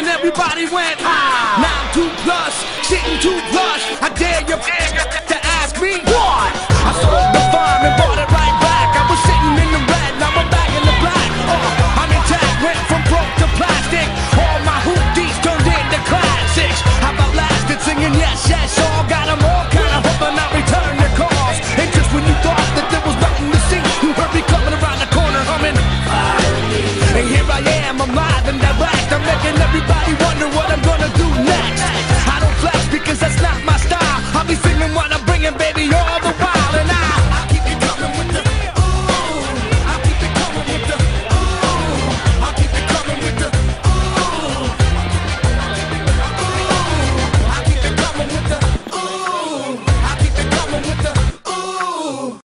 and everybody went ah. Now I'm 2 plus, sitting too plush. I dare you to ask me what? I sold the farm and bought it right back. I was sitting in the red, now I'm back in the black. I'm intact, went from broke to plastic. All my hoopties turned into classics. I've outlasted singing yes, yes, all. Got them all kind of hoping I return their calls. And just when you thought that there was nothing to see, you heard me coming around the corner humming. And here I am, I'm live and direct. I'm making everybody wonder what